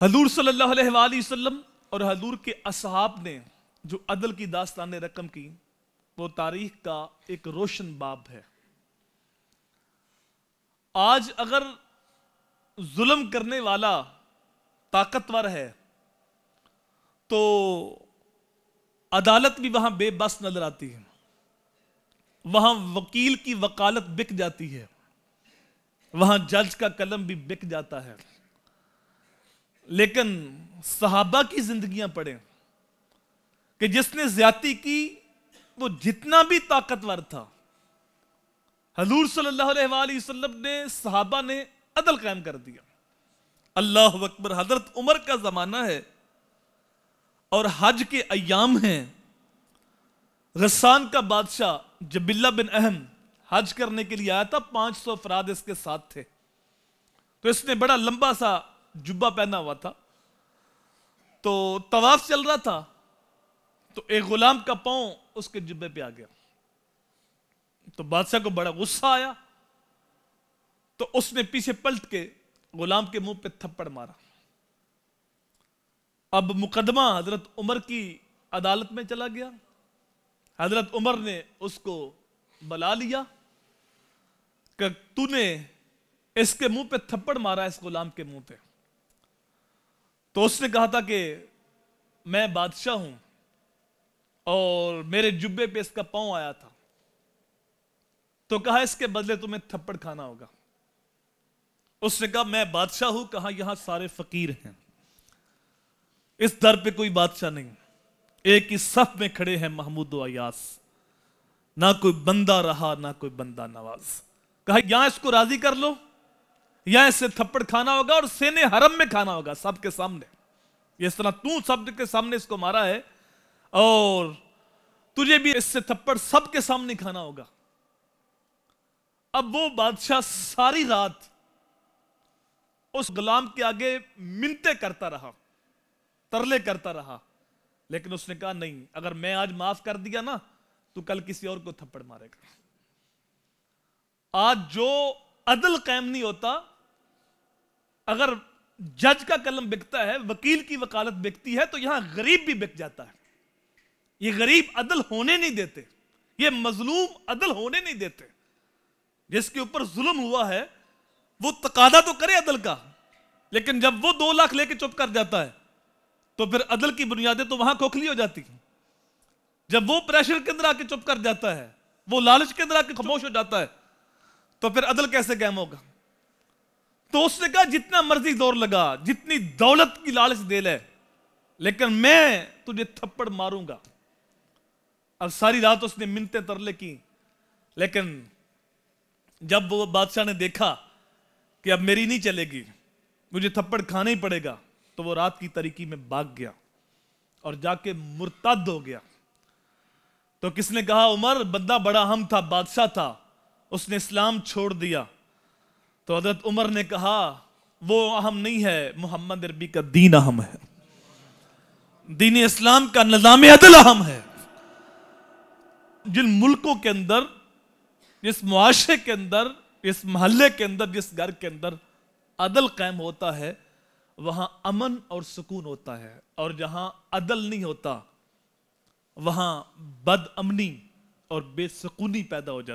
حضور صلی اللہ علیہ وآلہ وسلم اور حضور کے اصحاب نے جو عدل کی داستانیں رقم کی وہ تاریخ کا ایک روشن باب ہے۔ آج اگر ظلم کرنے والا طاقتور ہے تو عدالت بھی وہاں بے بس نظر آتی ہے، وہاں وکیل کی وکالت بک جاتی ہے، وہاں جج کا قلم بھی بک جاتا ہے۔ لیکن صحابہ کی زندگیاں پڑھیں کہ جس نے زیادتی کی وہ جتنا بھی طاقتور تھا، حضور صلی اللہ علیہ وآلہ وسلم نے صحابہ نے عدل قائم کر دیا۔ اللہ اکبر، حضرت عمر کا زمانہ ہے اور حج کے ایام ہیں۔ غسان کا بادشاہ جبلہ بن اہم حج کرنے کے لیے آیا تھا، 500 افراد اس کے ساتھ تھے، تو اس نے بڑا لمبا سا جبہ پہنا ہوا تھا، تو طواف چل رہا تھا تو ایک غلام کا پاؤں اس کے جبے پہ آ گیا، تو بادشاہ کو بڑا غصہ آیا، تو اس نے پیچھے پلٹ کے غلام کے منہ پہ تھپڑ مارا۔ اب مقدمہ حضرت عمر کی عدالت میں چلا گیا، حضرت عمر نے اس کو بلا لیا کہ تو نے اس کے منہ پہ تھپڑ مارا، اس غلام کے منہ پہ۔ تو اس نے کہا تھا کہ میں بادشاہ ہوں اور میرے جبے پہ اس کا پاؤں آیا تھا، تو کہا اس کے بدلے تمہیں تھپڑ کھانا ہوگا۔ اس نے کہا میں بادشاہ ہوں، کہا یہاں سارے فقیر ہیں، اس در پہ کوئی بادشاہ نہیں، ایک ہی صف میں کھڑے ہیں محمود و ایاس، نہ کوئی بندہ رہا نہ کوئی بندہ نواز۔ کہا یہاں اس کو راضی کر لو، یہاں اس سے تھپڑ کھانا ہوگا اور سینے حرم میں کھانا ہوگا، سب کے سامنے۔ اس طرح تو سب کے سامنے اس کو مارا ہے اور تجھے بھی اس سے تھپڑ سب کے سامنے کھانا ہوگا۔ اب وہ بادشاہ ساری رات اس غلام کے آگے منتیں کرتا رہا، ترلے کرتا رہا، لیکن اس نے کہا نہیں، اگر میں آج معاف کر دیا نا تو کل کسی اور کو تھپڑ مارے گا۔ آج جو عدل قائم نہیں ہوتا، اگر جج کا قلم بکتا ہے، وکیل کی وکالت بکتی ہے، تو یہاں غریب بھی بک جاتا ہے۔ یہ غریب عدل ہونے نہیں دیتے، یہ مظلوم عدل ہونے نہیں دیتے۔ جس کے اوپر ظلم ہوا ہے وہ تقاضا تو کرے عدل کا، لیکن جب وہ 2 لاکھ لے کے چپ کر جاتا ہے تو پھر عدل کی بنیادیں تو وہاں کھوکھلی ہو جاتی ہیں۔ جب وہ پریشر کے اندر آ کے چپ کر جاتا ہے، وہ لالچ کے اندر آ کے خاموش ہو جاتا ہے، تو پھر عدل کیسے قائم ہوگا؟ تو اس نے کہا جتنا مرضی زور لگا، جتنی دولت کی لالچ دے لے، لیکن میں تجھے تھپڑ ماروں گا۔ اب ساری رات اس نے منتیں ترلے کی، لیکن جب وہ بادشاہ نے دیکھا کہ اب میری نہیں چلے گی، مجھے تھپڑ کھانا ہی پڑے گا، تو وہ رات کی تاریکی میں بھاگ گیا اور جا کے مرتد ہو گیا۔ تو کس نے کہا عمر بندہ بڑا اہم تھا، بادشاہ تھا، اس نے اسلام چھوڑ دیا۔ تو حضرت عمر نے کہا وہ اہم نہیں ہے، محمد عربی کا دین اہم ہے، دین اسلام کا نظام عدل اہم ہے۔ جن ملکوں کے اندر، جس معاشرے کے اندر، جس محلے کے اندر، جس گھر کے اندر عدل قائم ہوتا ہے وہاں امن اور سکون ہوتا ہے، اور جہاں عدل نہیں ہوتا وہاں بد امنی اور بے سکونی پیدا ہو جاتی ہے۔